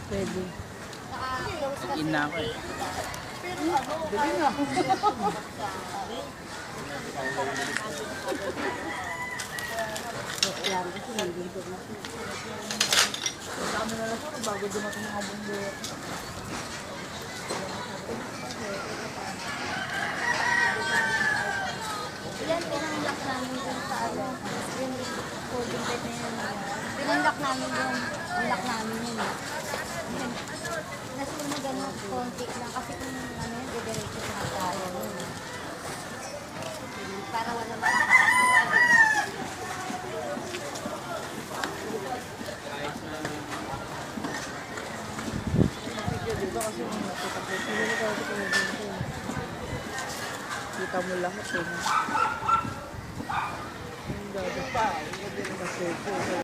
Pwede. In na ako eh. Dali na. Yan, kasi nandito na. Kasama na lang ako bago dumating ang abong. Yan, pinanglak namin dun sa ano, yung holding bed na yun. Pinanglak namin yun. Pinanglak namin yun. Nasunog ano, konti lang. Kasi kung ano yun, didiretso sa kaya yun. Para wala makakasama. Dito kasi kita mo lahat eh. Ang gagawin pa. Kasi